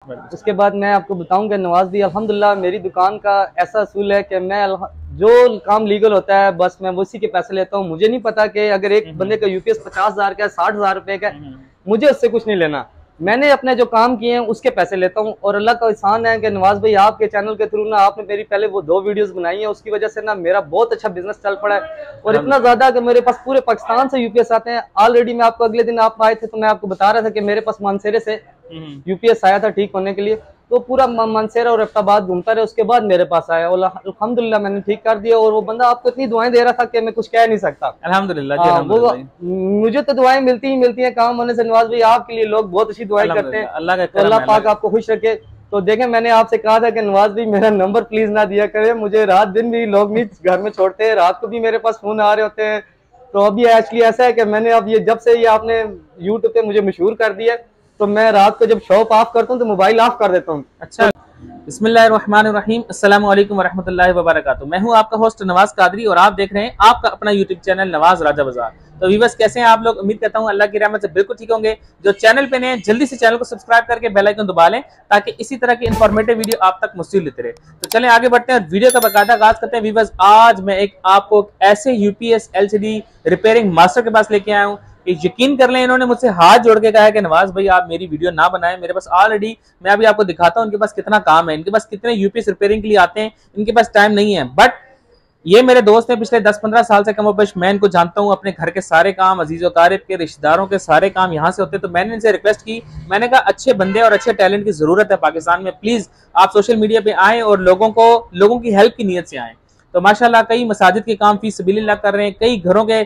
उसके बाद मैं आपको बताऊंगा नवाज भी अल्हम्दुलिल्लाह मेरी दुकान का ऐसा असूल है कि मैं जो काम लीगल होता है बस मैं उसी के पैसे लेता हूँ। मुझे नहीं पता कि अगर एक बंदे का यूपीएस 50,000 का 60,000 रुपए का मुझे उससे कुछ नहीं लेना। मैंने अपने जो काम किए हैं उसके पैसे लेता हूँ। और अल्लाह का एहसान है कि नवाज भाई आपके चैनल के थ्रू ना आपने मेरी पहले वो 2 वीडियोस बनाई हैं, उसकी वजह से ना मेरा बहुत अच्छा बिजनेस चल पड़ा है। और इतना ज्यादा कि मेरे पास पूरे पाकिस्तान से यूपीएस आते हैं। ऑलरेडी मैं आपको अगले दिन आप आए थे तो मैं आपको बता रहा था कि मेरे पास मानसेरे से यूपीएस आया था ठीक होने के लिए, तो पूरा मानसेरा और अफ्ताबाद घूमता रहे। उसके बाद मेरे पास आया और अल्हम्दुलिल्लाह मैंने ठीक कर दिया। और वो बंदा आपको इतनी दुआएं दे रहा था कि मैं कुछ कह नहीं सकता। अल्हम्दुलिल्लाह वो मुझे तो दुआएं मिलती ही मिलती हैं काम होने से। नवाज भाई आपके लिए लोग बहुत अच्छी दुआएं करते हैं, तो अल्लाह पाक आपको खुश रखे। तो देखें मैंने आपसे कहा था कि नवाज भाई मेरा नंबर प्लीज ना दिया करे, मुझे रात दिन भी लोग नहीं घर में छोड़ते हैं, रात को भी मेरे पास फोन आ रहे होते हैं। तो अभी एक्चुअली ऐसा है कि मैंने अब ये जब से ये आपने यूट्यूब पे मुझे मशहूर कर दिया तो मैं रात को जब शॉप ऑफ करता हूँ तो मोबाइल ऑफ कर देता हूँ। अच्छा, बिस्मिल्लाहिर्रहमानिर्रहीम, अस्सलाम वालेकुम वरहमतुल्लाहि वबरकातुहू। मैं हूं आपका होस्ट नवाज कादरी और आप देख रहे हैं आपका अपना यूट्यूब चैनल नवाज राजा बाजार। तो व्यूअर्स कैसे हैं आप लोग? उम्मीद करता हूं अल्लाह की रहमत से बिल्कुल ठीक होंगे। जो चैनल पे नए हैं जल्दी से चैनल को सब्सक्राइब करके बेल आइकन दबा लें ताकि इसी तरह की इंफॉर्मेटिव वीडियो आप तक मुस्तिल लेते रहे। तो चलें आगे बढ़ते हैं और वीडियो का बाकायदा आगाज करते हैं। व्यूअर्स आज मैं आपको ऐसे यूपीएस एलसीडी रिपेयरिंग मास्टर के पास लेके आया हूँ। यकीन कर लें इन्होंने मुझसे हाथ जोड़ के कहा है कि नवाज भाई आप मेरी वीडियो ना बनाएं, मेरे पास ऑलरेडी मैं अभी आपको दिखाता हूं इनके पास कितना काम है, इनके पास कितने यूपीएस रिपेयरिंग के लिए आते हैं, इनके पास टाइम नहीं है। बट ये मेरे दोस्त हैं, पिछले 10-15 साल से कमोबेश मैं इनको जानता हूं। अपने घर के सारे काम, अजीज व कारिब के रिश्तेदारों के सारे काम यहाँ से होते हैं। तो मैंने इनसे रिक्वेस्ट की, मैंने कहा अच्छे बंदे और अच्छे टैलेंट की जरूरत है पाकिस्तान में, प्लीज आप सोशल मीडिया पे आए और लोगों की हेल्प की नीयत से आए। तो माशाल्लाह कई मसाजिद के काम फी सबीलिल्लाह कर रहे हैं, कई घरों के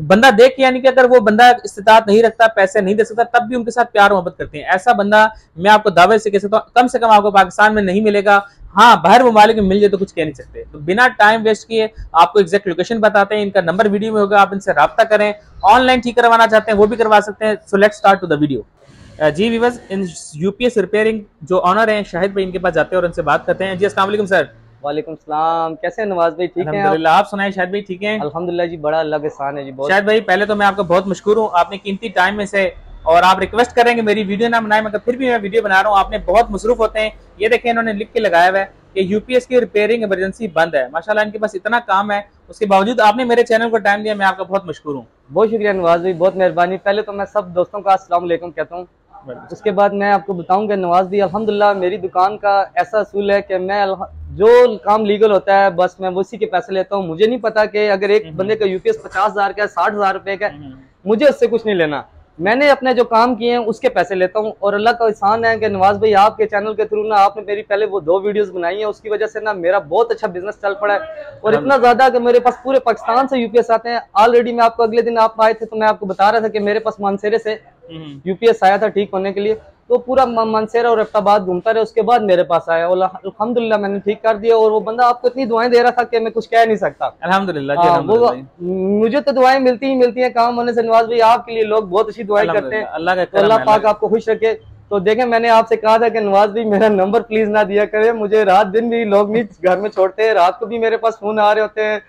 बंदा देख के, यानी कि अगर वो बंदा इस्तिताअत नहीं रखता, पैसे नहीं दे सकता, तब भी उनके साथ प्यार मोहब्बत करते हैं। ऐसा बंदा मैं आपको दावे से कह सकता हूं कम से कम आपको पाकिस्तान में नहीं मिलेगा। हाँ, बाहर ममालिक में मिल जाए तो कुछ कह नहीं सकते। तो बिना टाइम वेस्ट किए आपको एग्जैक्ट लोकेशन बताते हैं, इनका नंबर वीडियो में होगा, आप इनसे राब्ता करें। ऑनलाइन ठीक करवाना चाहते हैं वो भी करवा सकते हैं। So let's start to the video. जी व्यूअर्स, इन यूपीएस रिपेयरिंग जो ऑनर हैं शाहिद भाई, इनके पास जाते हैं और उनसे बात करते हैं। जी अस्सलाम वालेकुम सर। वालेकुम सलाम, कैसे हैं नवाज भाई? ठीक हैं अल्हम्दुलिल्लाह, आप सुनाए शाहिद भाई? ठीक हैं अल्हम्दुलिल्लाह जी, बड़ा अल्लाह के एहसान है जी। बहुत शाहिद भाई पहले तो मैं आपका बहुत मशकूर हूँ, आपने कीमती टाइम में से, और आप रिक्वेस्ट करेंगे मेरी वीडियो ना बनाए मगर फिर भी मैं वीडियो बना रहा हूँ। आपने बहुत मसरूफ होते हैं। ये देखें इन्होंने लिख के लगाया हुआ है कि यूपीएस की रिपेयरिंग इमरजेंसी बंद है। माशाल्लाह इनके पास इतना काम है, उसके बावजूद आपने मेरे चैनल को टाइम दिया, मैं आपका बहुत मशकूर हूँ। बहुत शुक्रिया नवाज भाई, बहुत मेहरबानी। पहले तो मैं सब दोस्तों का अस्सलाम वालेकुम कहता हूँ। उसके बाद मैं आपको बताऊंगा नवाज भाई अल्हम्दुलिल्लाह मेरी दुकान का ऐसा असूल है कि मैं जो काम लीगल होता है बस मैं उसी के पैसे लेता हूँ। मुझे नहीं पता कि अगर एक बंदे का यूपीएस 50,000 का 60,000 रुपए का मुझे उससे कुछ नहीं लेना। मैंने अपने जो काम किए हैं उसके पैसे लेता हूँ। और अल्लाह का एहसान है कि नवाज भाई आपके चैनल के थ्रू ना आपने मेरी पहले वो 2 वीडियोस बनाई हैं, उसकी वजह से ना मेरा बहुत अच्छा बिजनेस चल पड़ा है। और इतना ज्यादा कि मेरे पास पूरे पाकिस्तान से यूपीएस आते हैं। ऑलरेडी मैं आपको अगले दिन आप आए थे तो मैं आपको बता रहा था कि मेरे पास मानसेरे से यूपीएस आया था ठीक होने के लिए, तो पूरा मानसेरा और अफ्ताबाद घूमता रहे। उसके बाद मेरे पास आया और अल्हम्दुलिल्लाह मैंने ठीक कर दिया। और वो बंदा आपको इतनी दुआएं दे रहा था कि मैं कुछ कह नहीं सकता। अल्हम्दुलिल्लाह वो मुझे तो दुआएं मिलती ही मिलती हैं काम होने से। नवाज भाई आपके लिए लोग बहुत अच्छी दुआएं करते हैं, तो अल्लाह पाक आपको खुश रखे। तो देखें मैंने आपसे कहा था कि नवाज भाई मेरा नंबर प्लीज ना दिया करे, मुझे रात दिन भी लोग नहीं घर में छोड़ते हैं, रात को भी मेरे पास फोन आ रहे होते हैं।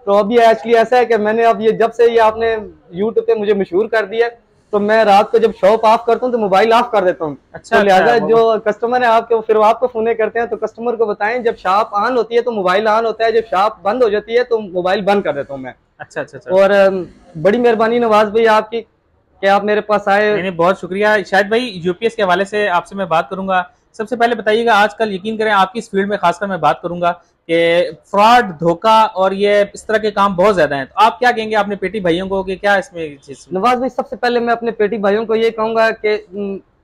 तो अभी एक्चुअली ऐसा है कि मैंने अब ये जब से ये आपने यूट्यूब पे मुझे मशहूर कर दिया तो मैं रात को जब शॉप ऑफ करता हूँ तो मोबाइल ऑफ कर देता हूँ। अच्छा, तो लिहाजा जो कस्टमर है आपके फिर आपको फोन करते हैं तो कस्टमर को बताएं जब शॉप ऑन होती है तो मोबाइल ऑन होता है, जब शॉप बंद हो जाती है तो मोबाइल बंद कर देता हूँ मैं। अच्छा अच्छा अच्छा। और बड़ी मेहरबानी नवाज भाई आपकी कि आप मेरे पास आए। नहीं, बहुत शुक्रिया। शायद भाई यूपीएस के हवाले से आपसे मैं बात करूंगा। सबसे पहले बताइएगा, आजकल यकीन करें आपकी इस फील्ड में खासकर मैं बात करूंगा कि फ्रॉड, धोखा और ये इस तरह के काम बहुत ज्यादा हैं। तो आप क्या कहेंगे अपने पेटी भाइयों को कि क्या इसमें नवाज भाई सबसे पहले मैं अपने पेटी भाइयों को ये कहूंगा कि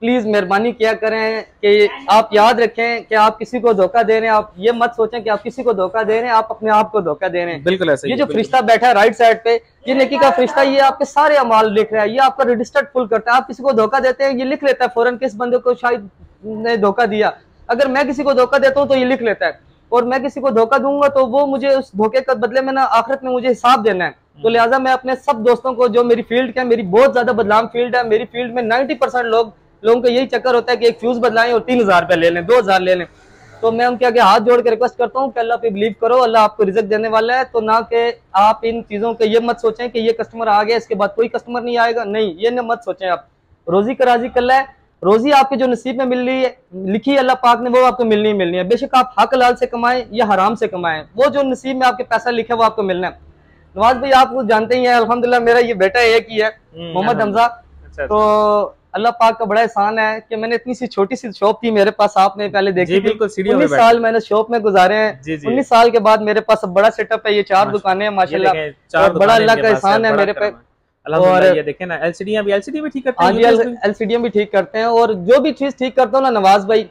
प्लीज मेहरबानी किया करें कि आप याद रखें कि आप किसी को धोखा दे रहे हैं। आप ये मत सोचें कि आप किसी को धोखा दे रहे हैं, आप अपने आप को धोखा दे रहे हैं। बिल्कुल ऐसे। ये जो फरिश्ता बैठा है राइट साइड पे, ये नेकी का फरिश्ता, ये आपके सारे अमाल लिख रहा है, ये आपका रजिस्टर्ड फुल करता है। आप किसी को धोखा देते हैं, ये लिख लेता है फौरन किस बंदे को शायद ने धोखा दिया। अगर मैं किसी को धोखा देता हूँ तो ये लिख लेता है, और मैं किसी को धोखा दूंगा तो वो मुझे उस धोखे का बदले में ना आखिरत में मुझे हिसाब देना है। तो लिहाजा मैं अपने सब दोस्तों को, जो मेरी फील्ड के, मेरी बहुत ज्यादा बदनाम फील्ड है, मेरी फील्ड में 90% लोगों को यही चक्कर होता है कि एक फ्यूज बदलाएं और 3,000 रुपया ले लें, 2,000 ले लें। तो मैं उनके आगे हाथ जोड़ के रिक्वेस्ट करता हूँ कि अल्लाह पे बिलीव करो, अल्लाह आपको रिजक देने वाला है। तो ना कि आप इन चीजों के ये मत सोचें कि ये कस्टमर आ गया इसके बाद कोई कस्टमर नहीं आएगा, नहीं, ये न मत सोचें। आप रोजी का राजी कल्ला है, रोजी आपके जो नसीब में मिल रही है, लिखी है अल्लाह पाक ने, वो आपको मिलनी ही मिलनी है। बेशक आप हक हलाल से कमाएं या हराम से कमाएं, वो जो नसीब में आपके पैसा लिखा है वो आपको मिलना है। नवाज भाई आप जानते ही हैं अल्हम्दुलिल्लाह मेरा ये बेटा एक ही है, मोहम्मद हमजा। तो अल्लाह पाक का बड़ा एहसान है कि मैंने इतनी सी छोटी सी शॉप थी मेरे पास, आपने पहले देखी थी, 19 साल मैंने शॉप में गुजारे हैं। 19 साल के बाद मेरे पास बड़ा सेटअप है, ये 4 दुकानें हैं माशाल्लाह, और बड़ा अल्लाह का एहसान है मेरे पे। और ये देखें ना एलसीडी भी ठीक करते हैं, एलसीडी भी ठीक करते हैं। और जो भी चीज ठीक करता हूँ ना नवाज भाई,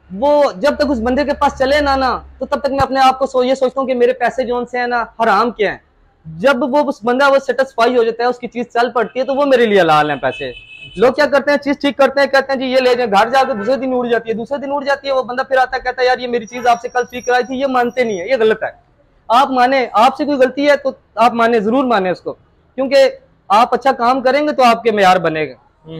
वो जब तक उस बंदे के पास चले ना तो तब तक मैं अपने आप को ये सोचता हूँ कि मेरे पैसे जो से है ना हराम के हैं। जब वो उस बंदा वो सेटिस्फाई हो जाता है, उसकी चीज चल पड़ती है, तो वो मेरे लिए हलाल है पैसे। लोग क्या करते हैं, चीज ठीक करते हैं, कहते हैं जी ये ले जाए, घर जाकर दूसरे दिन उड़ जाती है, दूसरे दिन उड़ जाती है, वो बंदा फिर आता है कहता है यार ये मेरी चीज आपसे कल ठीक कराई थी। ये मानते नहीं है, ये गलत है। आप माने, आपसे कोई गलती है तो आप माने, जरूर माने उसको, क्योंकि आप अच्छा काम करेंगे तो आपके मेयार बनेगा।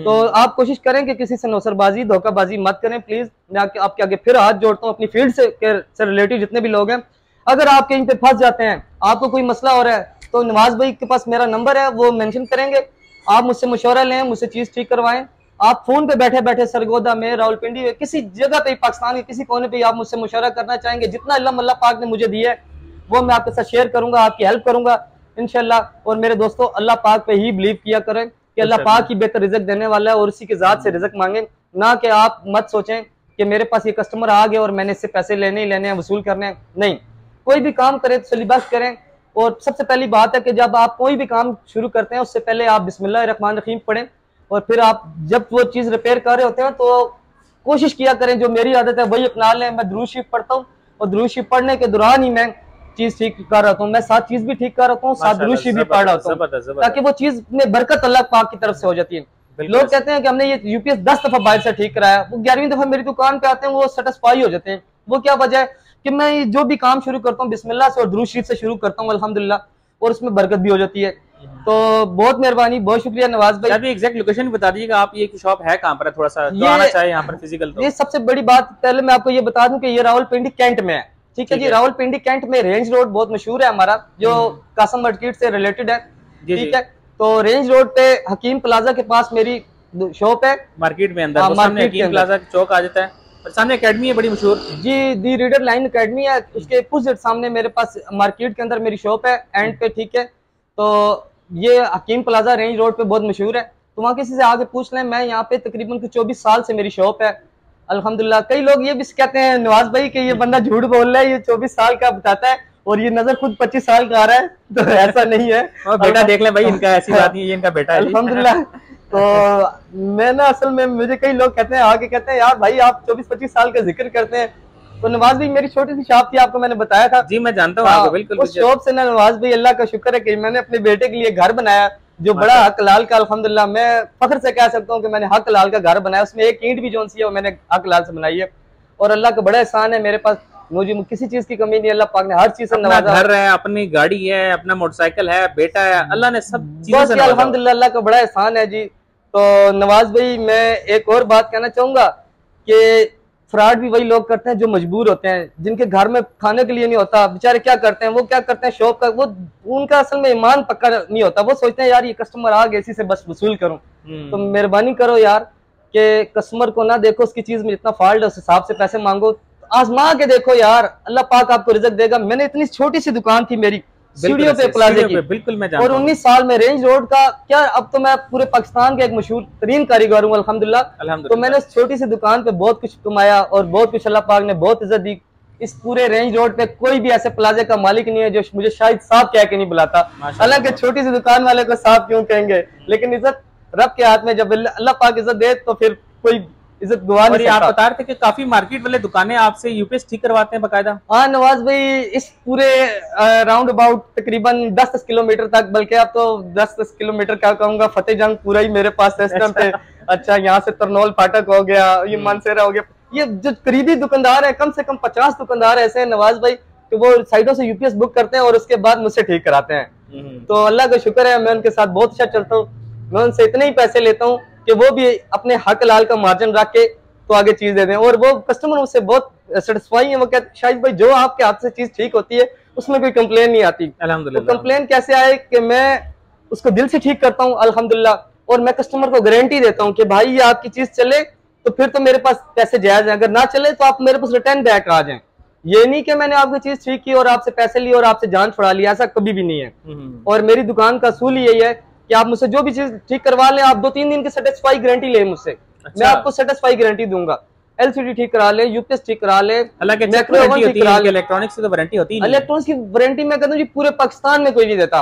तो आप कोशिश करें कि किसी से नौसरबाजी धोखाबाजी मत करें प्लीज। मैं आपके आगे फिर हाथ जोड़ता हूँ, अपनी फील्ड से रिलेटेड जितने भी लोग हैं, अगर आप कहीं पे फंस जाते हैं, आपको कोई मसला हो रहा है, तो नवाज भाई के पास मेरा नंबर है, वो मेंशन करेंगे, आप मुझसे मशवरा लें, मुझसे चीज ठीक करवाएं। आप फोन पे बैठे बैठे सरगोदा में, रावलपिंडी में, किसी जगह पे, पाकिस्तान के किसी कोने पे आप मुझसे मशवरा करना चाहेंगे, जितना अल्लाह पाक ने मुझे दिया है वो मैं आपके साथ शेयर करूंगा, आपकी हेल्प करूंगा इंशाल्लाह। और मेरे दोस्तों अल्लाह पाक पे ही बिलीव किया करें कि अल्लाह पाक ही बेहतर रिजक देने वाला है, और उसी के जात से रिजक मांगे, ना कि आप मत सोचें कि मेरे पास ये कस्टमर आ गया और मैंने इससे पैसे लेने ही लेने हैं, वसूल करने हैं। नहीं, कोई भी काम करें तो सलीबस करें। और सबसे पहली बात है कि जब आप कोई भी काम शुरू करते हैं उससे पहले आप बिस्मिल्लाहिर्रहमानिर्रहीम पढ़ें, और फिर आप जब वो चीज़ रिपेयर कर रहे होते हैं तो कोशिश किया करें, जो मेरी आदत है वही अपना लें। मैं दुरूद शरीफ पढ़ता हूँ, और दुरूद शरीफ पढ़ने के दौरान ही मैं चीज ठीक कर रहा हूँ, मैं साथ चीज भी ठीक कर रहा हूँ, साथ दुरूद शरीफ भी पढ़ रहा हूँ, ताकि वो चीज में बरकत अल्लाह पाक की तरफ से हो जाती है। लोग कहते हैं कि हमने ये यूपीएस 10 दफा बाहर से ठीक कराया, वो 11वीं दफा मेरी दुकान पे आते हैं, वो सेटिस्फाई हो जाते हैं। वो क्या वजह है कि मैं जो भी काम शुरू करता हूँ बिस्मिल्लाह से और दुरूद शरीफ से शुरू करता हूँ अल्हम्दुलिल्लाह, और उसमें बरकत भी हो जाती है। तो बहुत मेहरबानी, बहुत शुक्रिया नवाज भाई। अभी एग्जैक्ट लोकेशन बता दीजिएगा, आप ये शॉप है कहाँ पर है, थोड़ा सा तो आना चाहिए यहाँ पर फिजिकल। तो ये सबसे बड़ी बात, पहले मैं आपको ये बता दूं कि ये रावलपिंडी कैंट में है, ठीक है जी। रावलपिंडी कैंट में रेंज रोड बहुत मशहूर है हमारा, जो कासम मार्केट से रिलेटेड है, ठीक है। तो रेंज रोड पे हकीम प्लाजा के पास मेरी शॉप है, मार्केट में अंदर, सामने हकीम प्लाजा चौक आ जाता है, सामने एकेडमी है बड़ी मशहूर जी, दी रीडर लाइन एकेडमी है, उसके अपोजिट सामने मेरे पास मार्केट के अंदर मेरी शॉप है एंड पे, ठीक है। तो ये हकीम प्लाजा रेंज रोड पे बहुत मशहूर है, तो वहाँ किसी से आगे पूछ लें। मैं यहाँ पे तकरीबन 24 साल से मेरी शॉप है अल्हम्दुलिल्लाह। कई लोग ये भी कहते हैं नवाज भाई कि ये बंदा झूठ बोल रहा है, ये 24 साल का बताता है और ये नजर खुद 25 साल का आ रहा है, तो ऐसा नहीं है। बेटा देख लें भाई, इनका ऐसी बात नहीं है, ये इनका बेटा है अल्हम्दुलिल्लाह। तो मैं ना असल में, मुझे कई लोग कहते हैं आगे, कहते हैं यार भाई आप 24-25 साल का जिक्र करते हैं। तो नवाज भाई मेरी छोटी सी शॉप थी, आपको मैंने बताया था जी, मैं जानता हूँ आपको बिल्कुल। उस शॉप से ना नवाज भाई अल्लाह का शुक्र है कि मैंने अपने बेटे के लिए घर बनाया, जो बड़ा हक लाल का अल्हम्दुलिल्लाह, मैं फख्र से कह सकता हूँ कि मैंने हक लाल का घर बनाया। उसमें एक ईंट भी जो सी है वो मैंने हक लाल से बनाई है, और अल्लाह का बड़ा एहसान है, मेरे पास मुझे किसी चीज की कमी नहीं, अल्लाह पाक ने हर चीज से नवाजा। घर है, अपनी गाड़ी है, अपना मोटरसाइकिल है, बेटा है, अल्लाह ने सब चीजें से नवाजा, अल्हम्दुलिल्लाह अल्लाह का बड़ा एहसान है जी। तो नवाज भाई मैं एक और बात कहना चाहूंगा कि फ्रॉड भी वही लोग करते हैं जो मजबूर होते हैं, जिनके घर में खाने के लिए नहीं होता, बेचारे क्या करते हैं, वो क्या करते हैं शॉप का, वो उनका असल में ईमान पक्का नहीं होता, वो सोचते हैं यार ये कस्टमर आ गया, इसी से बस वसूल करूं। तो मेहरबानी करो यार कि कस्टमर को ना देखो उसकी चीज में जितना फॉल्ट है उस हिसाब से पैसे मांगो, आजमा के देखो यार, अल्लाह पाक आपको रिजक देगा। मैंने इतनी छोटी सी दुकान थी मेरी सीढ़ियों पे प्लाजे की, बिल्कुल मैं जानता हूं, और 19 साल में रेंज रोड का क्या, अब तो मैं पूरे पाकिस्तान के एक मशहूर तरीन कारीगर हूँ अल्हम्दुलिल्लाह। तो मैंने उस छोटी सी दुकान पे बहुत कुछ कमाया और बहुत कुछ अल्लाह पाक ने बहुत इज्जत दी। इस पूरे रेंज रोड पे कोई भी ऐसे प्लाजे का मालिक नहीं है जो मुझे शायद साहब कह के नहीं बुलाता, हालांकि छोटी सी दुकान वाले को साहब क्यों कहेंगे, लेकिन इज्जत रब के हाथ में, जब अल्लाह पाक इज्जत दे तो फिर कोई इज्जत गवा नहीं। आप बता रहे थे कि काफी मार्केट वाले दुकानें आपसे यूपीएस ठीक करवाते हैं बकायदा। हाँ नवाज भाई, इस पूरे राउंड अबाउट तकरीबन 10 किलोमीटर तक, बल्कि अब तो 10 किलोमीटर क्या कहूँगा, फतेह जंग पूरा ही मेरे पास सिस्टम पे। अच्छा, यहाँ से तरनौल फाटक हो गया, ये मानसेरा हो गया, ये जो करीबी दुकानदार है, कम से कम 50 दुकानदार ऐसे हैं नवाज भाई कि वो साइडों से यूपीएस बुक करते हैं और उसके बाद मुझसे ठीक कराते हैं। तो अल्लाह का शुक्र है, मैं उनके साथ बहुत अच्छा चलता हूँ, मैं उनसे इतने ही पैसे लेता हूँ कि वो भी अपने हक लाल का मार्जिन रख के तो आगे चीज दे दें, और वो कस्टमर उससे बहुत सेटिस्फाई है। वो कहते शाहिद भाई जो आपके हाथ से चीज ठीक होती है उसमें कोई कंप्लेन नहीं आती। अल्हम्दुलिल्लाह। तो कंप्लेन कैसे आए कि मैं उसको दिल से ठीक करता हूँ अल्हम्दुलिल्लाह, और मैं कस्टमर को गारंटी देता हूँ कि भाई ये आपकी चीज चले तो फिर तो मेरे पास पैसे जायज है, अगर ना चले तो आप मेरे पास रिटर्न बैक आ जाएं। ये नहीं कि मैंने आपकी चीज ठीक की और आपसे पैसे लिए और आपसे जान छुड़ा लिया, ऐसा कभी भी नहीं है। और मेरी दुकान का असूल यही है कि आप मुझसे जो भी चीज ठीक करवा लें, आप 2-3 दिन की सेटिस्फाई गारंटी ले मुझसे। अच्छा। मैं आपको सेटिस्फाई गारंटी दूंगा। एलसीडी ठीक करा ले, यूपीएस ठीक करा ले, इलेक्ट्रॉनिक्स की तो वारंटी होती है। इलेक्ट्रॉनिक्स की वारंटी मैं कहता हूँ जी पूरे पाकिस्तान में कोई नहीं देता।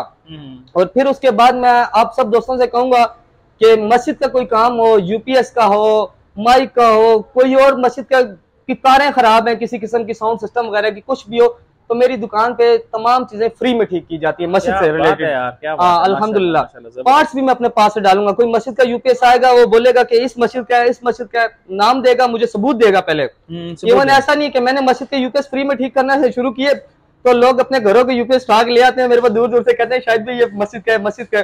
और फिर उसके बाद मैं आप सब दोस्तों से कहूंगा कि मस्जिद का कोई काम हो, यूपीएस का हो, माइक का हो, कोई और मस्जिद का की तारें खराब है, किसी किस्म की साउंड सिस्टम वगैरह की कुछ भी हो, तो मेरी दुकान पे तमाम चीजें फ्री में ठीक की जाती है मस्जिद से रिलेटेड। अल्हम्दुलिल्लाह पार्ट्स भी मैं अपने पास से डालूंगा। कोई मस्जिद का यूपीएस आएगा, वो बोलेगा कि इस मस्जिद का है, इस मस्जिद का है, नाम देगा, मुझे सबूत देगा पहले। इवन ऐसा नहीं कि मैंने मस्जिद के यूपीएस फ्री में ठीक करना से शुरू किए तो लोग अपने घरों के यूपीएस उठा के ले आते हैं मेरे पास, दूर दूर से कहते हैं शायद भी ये मस्जिद का है, मस्जिद का है।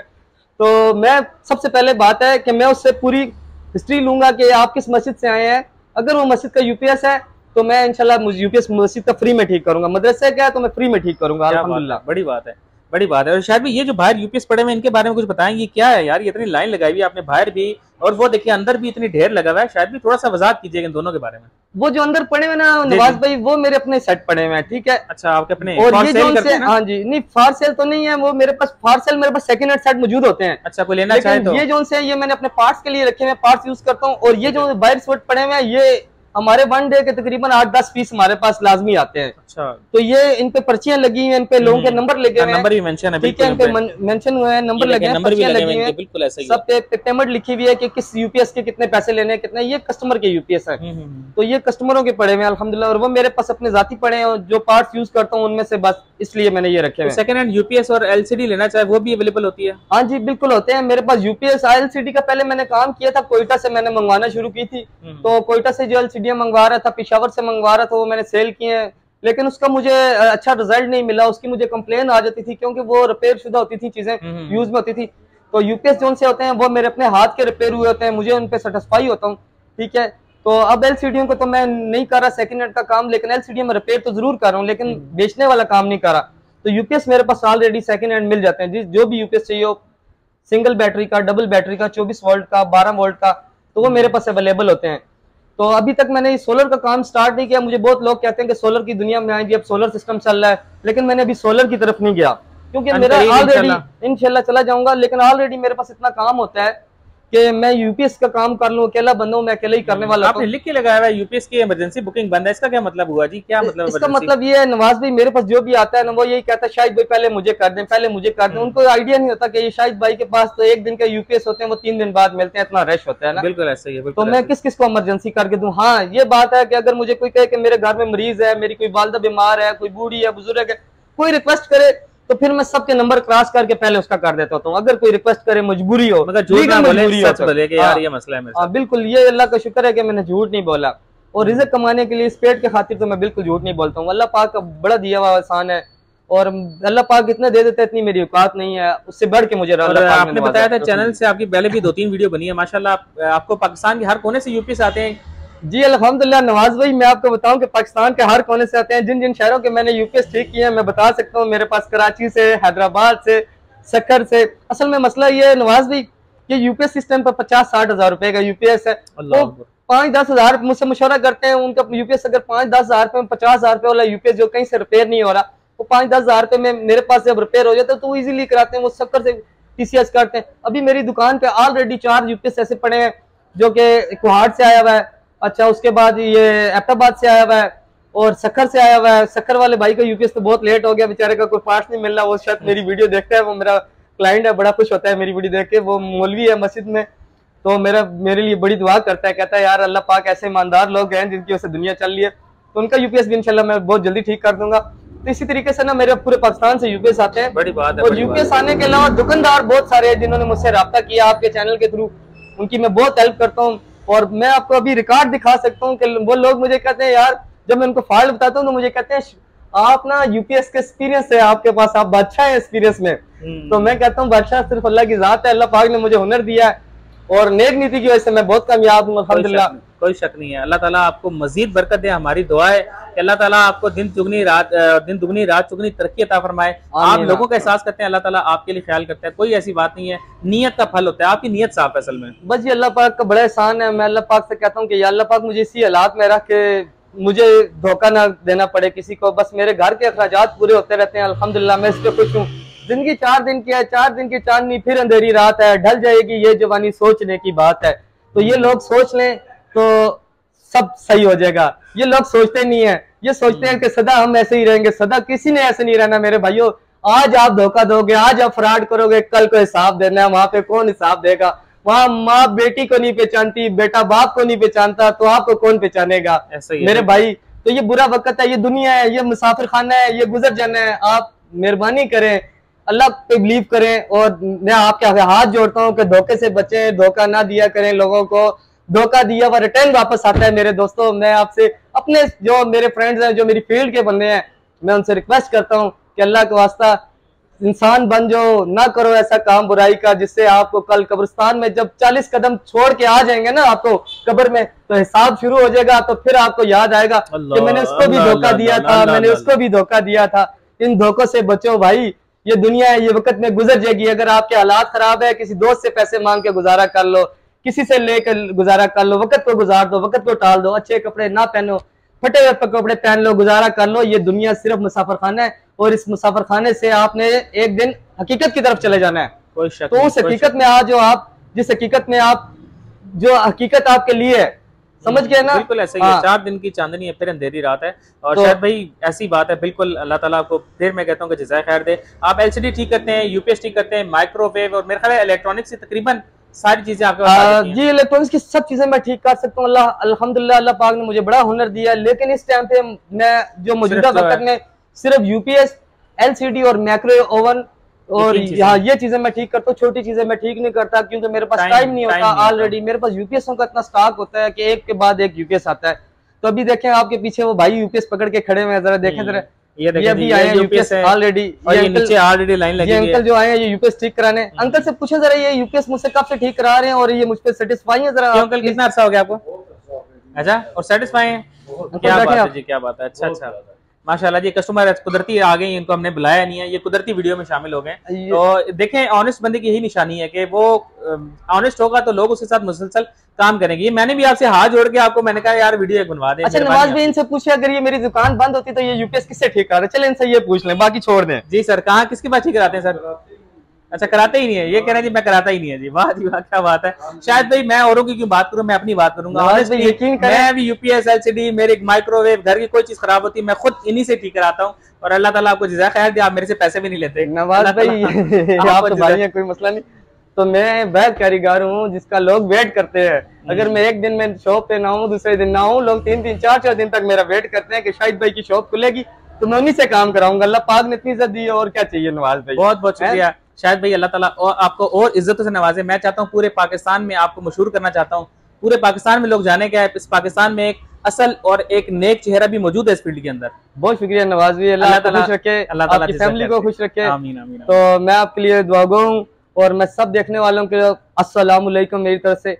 तो मैं सबसे पहले बात है कि मैं उससे पूरी हिस्ट्री लूंगा कि आप किस मस्जिद से आए हैं। अगर वो मस्जिद का यूपीएस है तो मैं इंशाल्लाह यूपीएस मस्जिद का फ्री में ठीक करूंगा, मदरसे क्या है तो मैं फ्री में ठीक करूंगा। अल्हम्दुलिल्लाह बड़ी बात है, बड़ी बात है। और शायद भी ये जो बाहर यूपीएस पड़े हुए इनके बारे में कुछ बताएंगे, क्या है यार, ये इतनी लाइन लगाई हुई है आपने बाहर भी, और वो देखिए अंदर भी इतनी ढेर लगा हुआ है, शायद भी थोड़ा सा वजाहत कीजिएगा इन दोनों के बारे में। वो जो अंदर पड़े हुए ना नवाज भाई, वो मेरे अपने सेट पड़े हुए हैं, ठीक है। अच्छा, आपके अपने? और ये जो से, हाँ जी, नहीं फार सेल तो नहीं है, वो मेरे पास फार सेल, मेरे पास सेकंड हैंड सेट मौजूद होते हैं। अच्छा, कोई लेना चाहे तो? ये जो से ये मैंने अपने पार्ट्स के लिए रखे हुए, पार्ट्स यूज करता हूँ। और ये जो बाहर सेट पड़े हुए हैं, ये हमारे वन डे के तकरीबन 8-10 पीस हमारे पास लाजमी आते हैं। अच्छा, तो ये इन पे पर्चियां लगी हैं, इन पे लोगों के नंबर लगे हुए हैं, नंबर भी मेंशन है, ठीक है, इन पे मेंशन हुए हैं, नंबर लगे हैं, पर्चियां लगी हैं, बिल्कुल ऐसा ही सब पे पेमेंट लिखी हुई है कि किस यूपीएस के कितने पैसे लेने हैं, कितने। ये कस्टमर के यूपीएस है, तो ये कस्टमरों के पड़े हुए हैं अल्हम्दुलिल्लाह। और वो मेरे पास अपने जाती पड़े हैं, जो पार्ट्स यूज करता हूँ उनमें से, बस इसलिए मैंने ये रखे हैं। सेकंड हैंड यूपीएस और एलसीडी लेना चाहे वो भी अवेलेबल होती है? हाँ जी, बिल्कुल होते हैं मेरे पास यूपीएस। एलसीडी का पहले मैंने काम किया था, कोयटा से मैंने मंगवाना शुरू की थी। तो कोयटा से जो एलसीडी मंगवा रहा था, पेशावर से मंगवा रहा था, वो मैंने सेल किए हैं, लेकिन उसका मुझे अच्छा रिजल्ट नहीं मिला। उसकी मुझे कंप्लेन आ जाती थी क्योंकि वो रिपेयर शुदा होती थी, चीजें यूज में होती थी। तो यूपीएस जो से होते हैं वो मेरे अपने हाथ के रिपेयर हुए होते हैं, मुझे उन पे सेटिस्फाई होता हूँ, ठीक है। तो अब एलसीडी को तो मैं नहीं कर रहा सेकंड हैंड का काम, लेकिन एलसीडी में रिपेयर तो जरूर कर रहा हूँ, लेकिन बेचने वाला काम नहीं कर रहा। तो यूपीएस मेरे पास ऑलरेडी सेकंड हैंड मिल जाते हैं, जो भी यूपीएस चाहिए हो, सिंगल बैटरी का, डबल बैटरी का, 24 वोल्ट का, 12 वोल्ट का, तो वो मेरे पास अवेलेबल होते हैं। तो अभी तक मैंने सोलर का काम स्टार्ट नहीं किया। मुझे बहुत लोग कहते हैं कि सोलर की दुनिया में आएंगे, अब सोलर सिस्टम चल रहा है, लेकिन मैंने अभी सोलर की तरफ नहीं गया क्योंकि मेरा ऑलरेडी इंशाल्लाह चला जाऊंगा, लेकिन ऑलरेडी मेरे पास इतना काम होता है कि मैं यूपीएस का काम कर लूं, अकेला बंदा हूं, मैं अकेला ही करने वाला। आपने लिख के लगाया हुआ है यूपीएस की इमरजेंसी बुकिंग बंद है, इसका क्या मतलब हुआ जी? क्या मतलब? इसका मतलब ये है नवाज भाई, मेरे पास जो भी आता है ना, वो यही कहता है शाहिद भाई पहले मुझे कर दें, पहले मुझे कर दें। उनको आइडिया नहीं होता कि ये शाहिद भाई के पास तो एक दिन का यूपीएस होते हैं, वो 3 दिन बाद मिलते हैं, इतना रश होता है ना। बिल्कुल ऐसा ही है। तो मैं किस किस को इमरजेंसी करके दूं? हाँ, ये बात है कि अगर मुझे कोई कहे कि मेरे घर में मरीज है, मेरी कोई वालदा बीमार है, कोई बूढ़ी है, बुजुर्ग है, कोई रिक्वेस्ट करे तो फिर मैं सबके नंबर क्रॉस करके पहले उसका कर देता हूँ। अगर कोई रिक्वेस्ट करे, मजबूरी हो, ये मसला है। हाँ बिल्कुल, ये अल्लाह का शुक्र है कि मैंने झूठ नहीं बोला। और रिज़्क कमाने के लिए, इस पेट के खातिर तो मैं बिल्कुल झूठ नहीं बोलता हूँ। अल्लाह पाक का बड़ा दिया हुआ आसान है, और अल्लाह पाक इतना दे देता है, इतनी मेरी औकात नहीं है, उससे बढ़ के मुझे आपने बताया था चैनल से आपकी पहले भी 2-3 वीडियो बनी है माशाल्लाह। आपको पाकिस्तान के हर कोने से यूपीएस आते हैं? जी अल्हम्दुलिल्लाह नवाज भाई, मैं आपको बताऊं कि पाकिस्तान के हर कोने से आते हैं। जिन जिन शहरों के मैंने यूपीएस ठीक किए हैं मैं बता सकता हूँ। मेरे पास कराची से, हैदराबाद से, सक्कर से। असल में मसला ये है नवाज भाई कि यूपीएस सिस्टम पर 50-60 हज़ार रुपए का यूपीएस है। तो 5-10 हज़ार मुझसे मशवरा करते हैं, उनका यूपीएस अगर 5-10 हज़ार रुपए में 50 हज़ार रुपए वाला यूपीएस जो कहीं से रिपेयर नहीं हो रहा, वो 5-10 हज़ार रुपए में मेरे पास जब रिपेयर हो जाता है तो वो इजीली कराते हैं। वो सक्कर से टीसीएस करते हैं। अभी मेरी दुकान पे ऑलरेडी 4 यूपीएस ऐसे पड़े हैं जो कि कुहाड़ से आया हुआ है। अच्छा, उसके बाद ये एबटाबाद से आया हुआ है और सक्कर से आया हुआ है। सक्कर वाले भाई का यूपीएस तो बहुत लेट हो गया, बेचारे का कोई पार्ट्स नहीं मिल रहा। वो शायद मेरी वीडियो देखता है, वो मेरा क्लाइंट है, बड़ा खुश होता है मेरी वीडियो देख के। वो मौलवी है मस्जिद में, तो मेरे लिए बड़ी दुआ करता है, कहता है यार अल्लाह पाक ऐसे ईमानदार लोग हैं जिनकी वजह से दुनिया चल रही है। तो उनका यूपीएस भी इंशाल्लाह मैं बहुत जल्दी ठीक कर दूंगा। तो इसी तरीके से ना मेरे पूरे पाकिस्तान से यूपीएस आते हैं। बड़ी बात है। और यूपीएस आने के अलावा दुकानदार बहुत सारे हैं जिन्होंने मुझसे रब्ता किया आपके चैनल के थ्रू, उनकी मैं बहुत हेल्प करता हूँ। और मैं आपको अभी रिकॉर्ड दिखा सकता हूँ कि वो लोग मुझे कहते हैं यार, जब मैं उनको फाइल बताता हूँ तो मुझे कहते हैं आप ना यूपीएस के एक्सपीरियंस है आपके पास, आप बादशाह है एक्सपीरियंस में। तो मैं कहता हूँ बादशाह सिर्फ अल्लाह की जात है, अल्लाह पाक ने मुझे हुनर दिया है और नेक नीति की वजह से मैं बहुत कामयाब हूँ अल्हम्दुलिल्लाह। कोई शक नहीं है। अल्लाह ताला आपको मजीद बरकत दे। हमारी दुआ है कि अल्लाह ताला आपको दिन दुगनी रात चुगनी तरक्की अता फरमाए। आप लोगों का एहसास करते हैं, अल्लाह ताला आपके लिए ख्याल करता है। कोई ऐसी बात नहीं है, नियत का फल होता है। आपकी नियत साफ है असल में। बस ये अल्लाह पाक का बड़ा एहसान है। मैं अल्लाह पाक से कहता हूँ कि या अल्लाह पाक मुझे इसी हालात में रख के मुझे धोखा ना देना पड़े किसी को। बस मेरे घर के अखराजात पूरे होते रहते हैं, अल्हम्दुलिल्लाह मैं इस पे खुश हूँ। जिंदगी 4 दिन की है, 4 दिन की चांदनी फिर अंधेरी रात है, ढल जाएगी ये जवानी सोचने की बात है। तो ये लोग सोच लें तो सब सही हो जाएगा। ये लोग सोचते नहीं है, ये सोचते हैं कि सदा हम ऐसे ही रहेंगे। सदा किसी ने ऐसे नहीं रहना मेरे भाइयों। आज आप धोखा दोगे, आज आप फ्रॉड करोगे, कल को हिसाब देना है, वहां पे कौन हिसाब देगा? वहां माँ बेटी को नहीं पहचानती, बेटा बाप को नहीं पहचानता, तो आपको कौन पहचानेगा? मेरे भाई, तो ये बुरा वक्त है, ये दुनिया है, ये मुसाफिर खाना है, ये गुजर जाना है। आप मेहरबानी करें, अल्लाह पे बिलीव करें। और मैं आपके आगे हाथ जोड़ता हूँ कि धोखे से बचें, धोखा ना दिया करें लोगों को। धोखा दिया हुआ रिटर्न वापस आता है मेरे दोस्तों। मैं आपसे अपने जो मेरे फ्रेंड्स हैं, जो मेरी फील्ड के बंदे हैं, मैं उनसे रिक्वेस्ट करता हूँ कि अल्लाह के वास्ता इंसान बन जाओ, ना करो ऐसा काम बुराई का जिससे आपको कल कब्रिस्तान में जब 40 कदम छोड़ के आ जाएंगे ना आपको कब्र में, तो हिसाब शुरू हो जाएगा। तो फिर आपको याद आएगा कि मैंने उसको भी धोखा दिया था, मैंने उसको भी धोखा दिया था। इन धोखों से बचो भाई। ये दुनिया है, ये वक्त में गुजर जाएगी। अगर आपके हालात खराब है, किसी दोस्त से पैसे मांग के गुजारा कर लो, किसी से लेकर गुजारा कर लो, वक्त को गुजार दो, वक्त को टाल दो। अच्छे कपड़े ना पहनो, फटे हुए कपड़े पहन लो, गुजारा कर लो। ये दुनिया सिर्फ मुसाफिर खाना है और इस मुसाफिर खाने से आपने एक दिन हकीकत की तरफ चले जाना है। कोई शक तो उस हकीकत में आज आप जिस हकीकत में आप जो हकीकत आपके लिए है, समझ गए ना? बिल्कुल ऐसा ही है। 4 दिन की चांदनी है, फिर अंधेरी रात है। और तो शायद भाई ऐसी बात है, बिल्कुल अल्लाह ताला आपको फिर मैं कहता हूँ कि जज़ाए खैर दे। आप एलसीडी ठीक करते हैं, यूपीएस ठीक करते हैं, माइक्रोवेव और मेरे ख्याल है इलेक्ट्रॉनिक्स से तकरीबन सारी चीजें आपके पास जी इलेक्ट्रॉनिक्स की सब चीजें मैं ठीक कर सकता हूँ। अल्लाह अल्हम्दुलिल्लाह, अल्लाह पाक ने मुझे बड़ा हुनर दिया है। लेकिन इस टाइम पे मैं जो मौजूदा वक्त में सिर्फ यूपीएस, एलसीडी और माइक्रोवेव ओवन और यहाँ ये चीजें मैं ठीक करता हूँ। छोटी चीजें मैं ठीक नहीं करता क्योंकि मेरे पास टाइम नहीं होता। ऑलरेडी मेरे पास यूपीएसों का इतना स्टॉक होता है कि एक के बाद एक यूपीएस आता है। तो अभी देखें आपके पीछे वो भाई यूपीएस पकड़ के खड़े हुए हैं, जरा देखें जरा। ये भी आए हैं यूपीएस ऑलरेडी, ये नीचे ऑलरेडी लाइन लगी है। अंकल जो आए हैं ये यूपीएस ठीक कराने। अंकल से पूछे जरा, ये यूपीएस मुझसे कब से ठीक करा रहे हैं और ये मुझ पे सेटिस्फाई है? जरा अंकल कितना अर्सा हो गया आपको? अच्छा, और सेटिस्फाई है? क्या बात है जी, क्या बात है। अच्छा अच्छा, माशाल्लाह जी। कस्टमर कुदरती आ गए, इनको हमने बुलाया नहीं है, ये कुदरती वीडियो में शामिल हो गए। तो देखें, ऑनेस्ट बंदे की यही निशानी है कि वो ऑनेस्ट होगा तो लोग उसके साथ मुसलसल काम करेंगे। मैंने भी आपसे हाथ जोड़ के आपको मैंने कहा यार वीडियो बनवा दे। अच्छा नवाज भाई, इनसे पूछे अगर ये मेरी दुकान बंद होती तो ये यूपीएस किससे ठीक कर रहे? चले इनसे ये पूछ लें, बाकी छोड़ दें। जी सर, कहाँ किसके पास ठीक कराते हैं सर? अच्छा, कराते ही नहीं है, ये कह रहे हैं जी मैं कराता ही नहीं है जी। वाह जी वाह, क्या बात है। शायद भाई मैं औरों की क्यों बात करूं, मैं अपनी बात करूंगा। मैं भी यूपीएस, एलसीडी, मेरे माइक्रोवेव, घर की कोई चीज खराब होती है मैं खुद इन्हीं से ठीक कराता हूँ। और अल्लाह ताला आपको जज़ाए खैर दे, आप मेरे से पैसे भी नहीं लेते। नवाज भाई आप तो भाई हैं, कोई मसला नहीं। तो मैं वह कारीगर हूँ जिसका लोग वेट करते हैं। अगर मैं एक दिन में शॉप पे ना हूँ, दूसरे दिन ना हूँ, लोग 3-3, 4-4 दिन तक मेरा वेट करते हैं कि शाहिद भाई की शॉप खुलेगी तो मैं उन्हीं से काम कराऊंगा। अल्लाह पाक ने इतनी इज्जत दी है, और क्या चाहिए नवाज भाई। बहुत बहुत शुक्रिया शाहिद भाई, अल्लाह ताला और आपको और इज्जतों से नवाजे। मैं चाहता हूँ पूरे पाकिस्तान में आपको मशहूर करना चाहता हूँ। पूरे पाकिस्तान में लोग जाने क्या है, इस पाकिस्तान में एक असल और एक नेक चेहरा भी मौजूद है इस फील्ड के अंदर। बहुत शुक्रिया नवाज भाई, अल्लाह खुश रखे, आपकी फैमिली को खुश रखे। आमीन आमीन। तो मैं आपके लिए दुआ गो हूँ और मैं सब देखने वालों के अस्सलाम वालेकुम मेरी तरफ से।